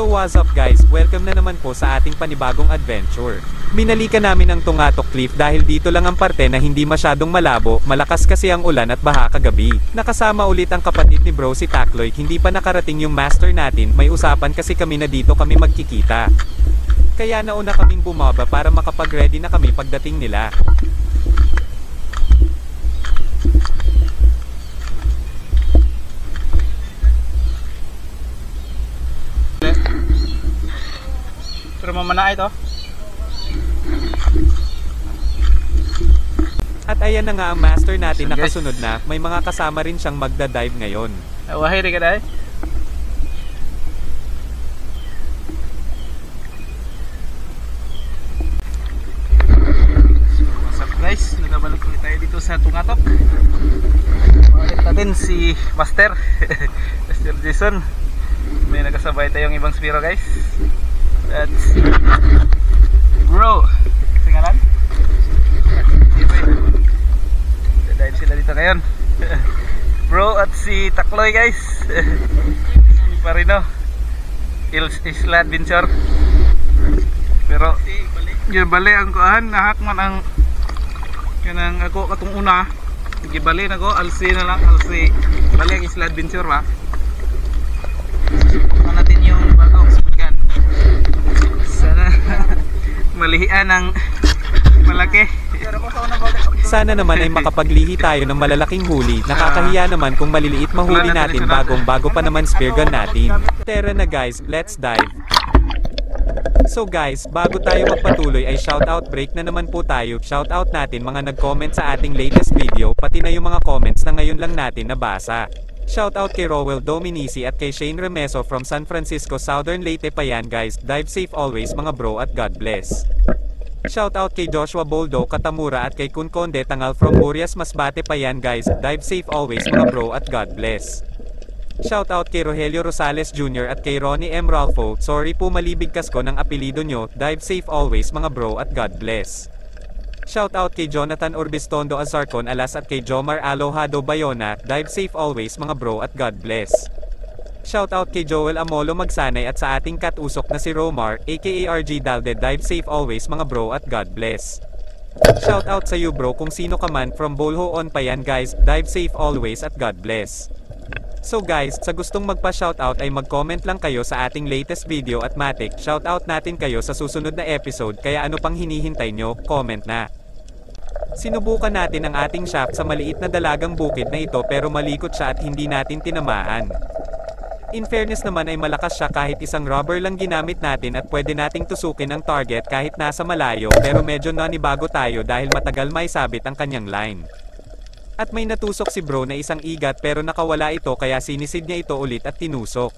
So what's up guys, welcome na naman po sa ating panibagong adventure. Minalikan namin ang Tungatok Cliff dahil dito lang ang parte na hindi masyadong malabo, malakas kasi ang ulan at baha kagabi. Nakasama ulit ang kapatid ni bro si Takloy, hindi pa nakarating yung master natin, may usapan kasi kami na dito kami magkikita. Kaya nauna kaming bumaba para makapag-ready na kami pagdating nila. Pero mamana ito. At ayan na nga ang master natin, nakasunod na, may mga kasama rin siyang magda-dive ngayon. Wahay rin ka dahil. What's up guys, nagabalik ulit tayo dito sa Tungatok. Makakita natin si Master Master Jason. May nakasabay tayong ibang spiro guys. That's bro. Kasi ngalan? Dahil sila dito ngayon. Bro at si Takloy guys. Si Parino Isla Adventure. Pero yung bali ang kuhan, nahak man ang kanang ako katong una. Gibali na ko, alsi na lang, alsi. Bali ang Isla Adventure ba? Ito natin yung bagong speedgun. Sana malihian ng malaki. Sana naman ay makapaglihi tayo ng malalaking huli. Nakakahiya naman kung maliliit mahuli natin bago pa naman spear gun natin. Tara na guys, let's dive. So guys, bago tayo magpatuloy ay shoutout break na naman po tayo. Shoutout natin mga nag-comment sa ating latest video, pati na yung mga comments na ngayon lang natin nabasa. Shoutout kay Rowell Dominici at kay Shane Remeso from San Francisco, Southern Leyte pa yan guys. Dive safe always mga bro at God bless. Shoutout kay Joshua Boldo Katamura at kay Kun Conde Tangal from Urias Masbate pa yan guys. Dive safe always mga bro at God bless. Shoutout kay Rogelio Rosales Jr. at kay Ronnie M. Ralfo. Sorry po malibigkas ko ng apelido nyo. Dive safe always mga bro at God bless. Shoutout kay Jonathan Urbistondo Azarcon Alas at kay Jomar Alohado Bayona. Dive safe always mga bro at God bless. Shoutout kay Joel Amolo Magsanay at sa ating katusok na si Romar, aka RG Dalde. Dive safe always mga bro at God bless. Shoutout sa you bro kung sino ka man from Bolho on pa yan guys. Dive safe always at God bless. So guys, sa gustong magpa-shoutout ay mag-comment lang kayo sa ating latest video at matik, shoutout natin kayo sa susunod na episode, kaya ano pang hinihintay nyo, comment na. Sinubukan natin ang ating shaft sa maliit na dalagang bukid na ito pero malikot siya at hindi natin tinamaan. In fairness naman ay malakas siya kahit isang rubber lang ginamit natin at pwede nating tusukin ang target kahit nasa malayo, pero medyo nanibago tayo dahil matagal maisabit ang kanyang line. At may natusok si bro na isang igat pero nakawala ito kaya sinisid niya ito ulit at tinusok.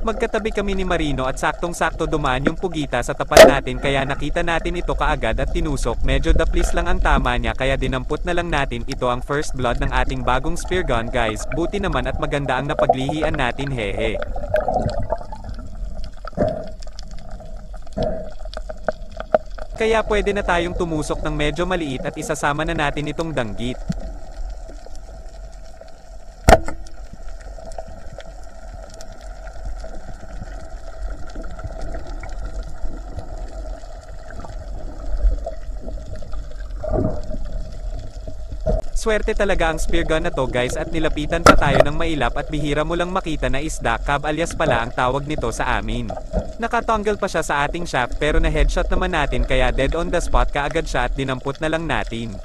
Magkatabi kami ni Marino at saktong-sakto dumaan yung pugita sa tapat natin kaya nakita natin ito kaagad at tinusok. Medyo daplis lang ang tama niya kaya dinampot na lang natin. Ito ang first blood ng ating bagong spear gun guys. Buti naman at maganda ang napaglihian natin, hehe. Kaya pwede na tayong tumusok ng medyo maliit at isasama na natin itong danggit. Swerte talaga ang spear gun na to guys at nilapitan pa tayo ng mailap at bihira mo lang makita na isda, cab alias pala ang tawag nito sa amin. Nakatanggal pa siya sa ating shaft pero na headshot naman natin kaya dead on the spot kaagad siya at dinampot na lang natin.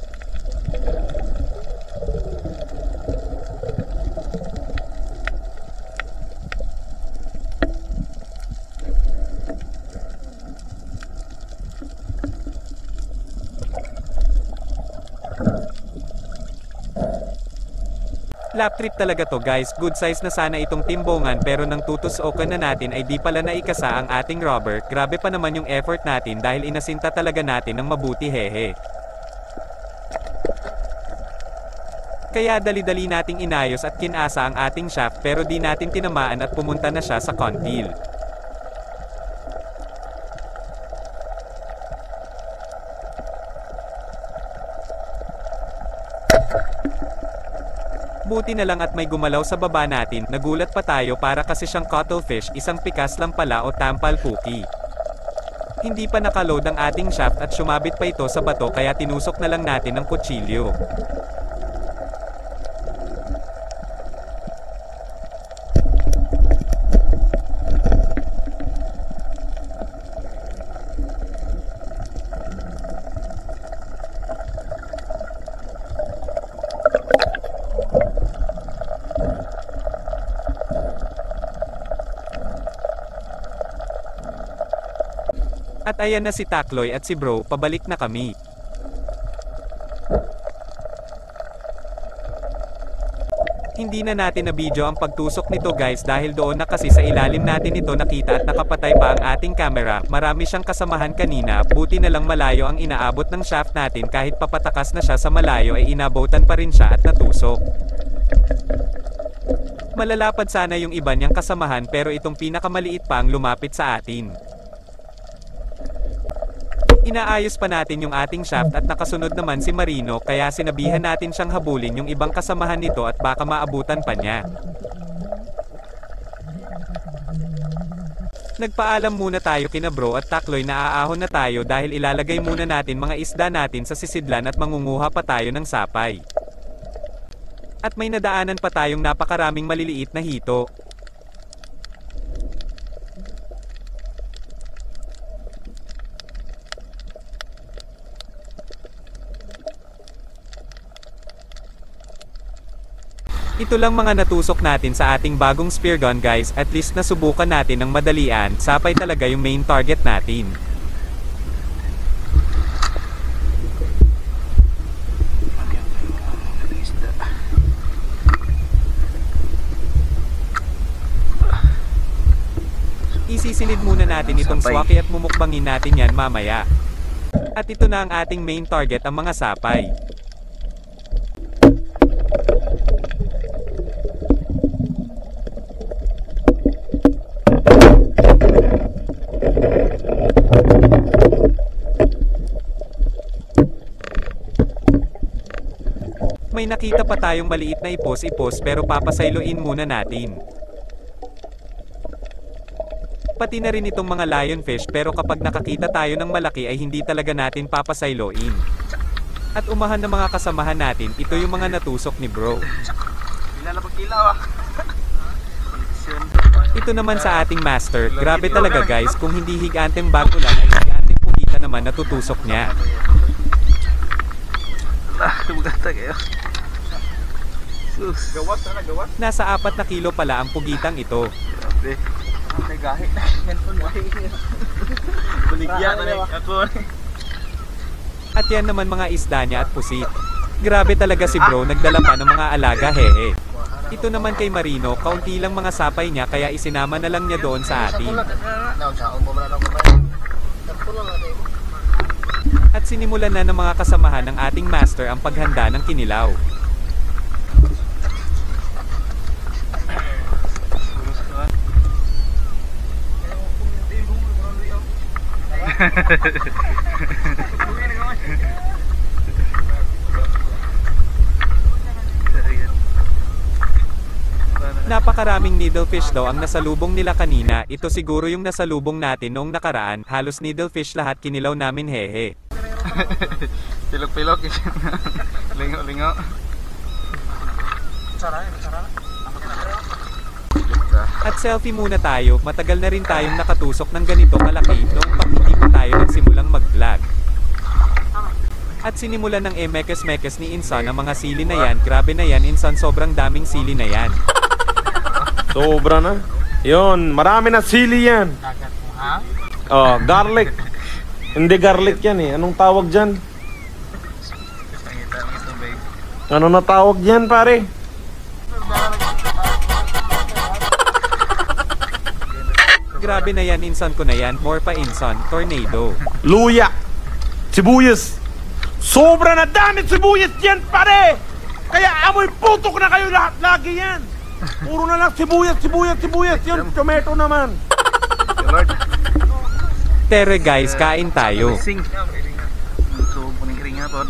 Lap trip talaga to guys, good size na sana itong timbongan pero nang tutusokan na natin ay di pala naikasa ang ating rubber, grabe pa naman yung effort natin dahil inasinta talaga natin ng mabuti hehe. Kaya dali-dali nating inayos at kinasa ang ating shaft pero di natin tinamaan at pumunta na siya sa contil. Buti na lang at may gumalaw sa baba natin, nagulat pa tayo para kasi siyang cuttlefish, isang pikas lang pala o tampal cookie. Hindi pa nakaload ang ating shaft at sumabit pa ito sa bato kaya tinusok na lang natin ng kutsilyo. At ayan na si Takloy at si Bro, pabalik na kami. Hindi na natin na video ang pagtusok nito guys dahil doon na kasi sa ilalim natin ito nakita at nakapatay pa ang ating camera. Marami siyang kasamahan kanina, buti na lang malayo ang inaabot ng shaft natin kahit papatakas na siya sa malayo ay inabotan pa rin siya at natusok. Malalapad sana yung iba niyang kasamahan pero itong pinakamaliit pa ang lumapit sa atin. Inaayos pa natin yung ating shaft at nakasunod naman si Marino kaya sinabihan natin siyang habulin yung ibang kasamahan nito at baka maabutan pa niya. Nagpaalam muna tayo kina Bro at Takloy na aahon na tayo dahil ilalagay muna natin mga isda natin sa sisidlan at mangunguha pa tayo ng sapay. At may nadaanan pa tayong napakaraming maliliit na hito. Ito lang mga natusok natin sa ating bagong spear gun guys, at least nasubukan natin ng madalian, sapay talaga yung main target natin. Isisilid muna natin itong swaki at mumukbangin natin yan mamaya. At ito na ang ating main target, ang mga sapay. May nakita pa tayong maliit na ipos pero papasayloin muna natin. Pati na rin itong mga lionfish pero kapag nakakita tayo ng malaki ay hindi talaga natin papasayloin. At umahan ng mga kasamahan natin, ito yung mga natusok ni Bro. Ito naman sa ating master, grabe talaga guys, kung hindi higanteng bago lang ay higanteng pugita naman natutusok niya. Nasa 4 na kilo pala ang pugitang ito. At yan naman mga isda niya at pusit. Grabe talaga si Bro, nagdala pa ng mga alaga hehe. Ito naman kay Marino, kaunti lang mga sapay niya kaya isinama na lang niya doon sa atin. At sinimulan na ng mga kasamahan ng ating master ang paghanda ng kinilaw. Napakaraming needlefish daw ang nasalubong nila kanina. Ito siguro yung nasalubong natin noong nakaraan. Halos needlefish lahat kinilaw namin hehe. Pilok-pilok. Lingo-lingo. At selfie muna tayo. Matagal na rin tayong nakatusok ng ganito kalaki noong pag hindi pa tayo nagsimulang mag-vlog. At sinimulan ng mekes-mekes ni Insan ang mga sili na yan. Grabe na yan Insan, sobrang daming sili na yan. Sobra na. Yun, marami na sili yan. Oh, garlic. Hindi garlic yan eh. Anong tawag dyan? Ano na tawag dyan pare? Grabe na yan, insan ko na yan. More pa insan, tornado. Luya! Sibuyas! Sobra na dami sibuyas yan, pare! Kaya amoy putok na kayo lahat lagi yan! Puro na lang sibuyas, sibuyas, sibuyas! Yung tomato naman! Lord. Tere guys, kain tayo. Sing. So, puning kring nga po.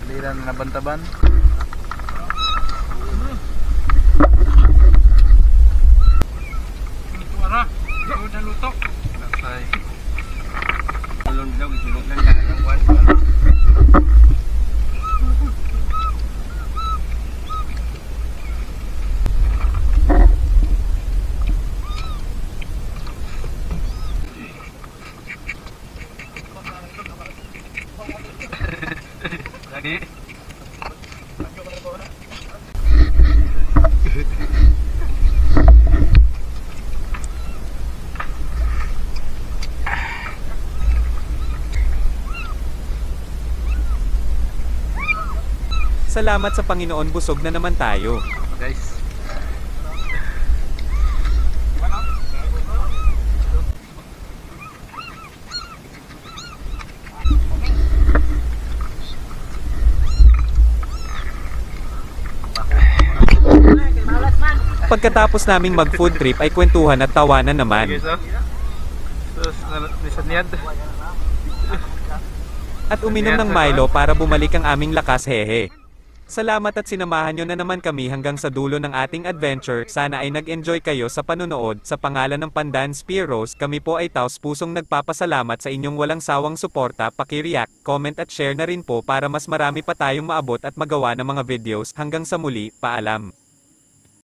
Lira na nabantaban. Wala, udah lutok. Nasay. Belum daw gisulog lang ang kwan. Lagi. Salamat sa Panginoon, busog na naman tayo. Guys. Pagkatapos naming mag food trip ay kwentuhan at tawanan naman. Guys, oh. Sus, nisanyad. At uminom ng Milo para bumalik ang aming lakas, hehe. Salamat at sinamahan nyo na naman kami hanggang sa dulo ng ating adventure. Sana ay nag-enjoy kayo sa panonood. Sa pangalan ng Pandan Spearos, kami po ay taos pusong nagpapasalamat sa inyong walang sawang suporta. Paki-react, comment at share na rin po para mas marami pa tayong maabot at magawa ng mga videos. Hanggang sa muli, paalam.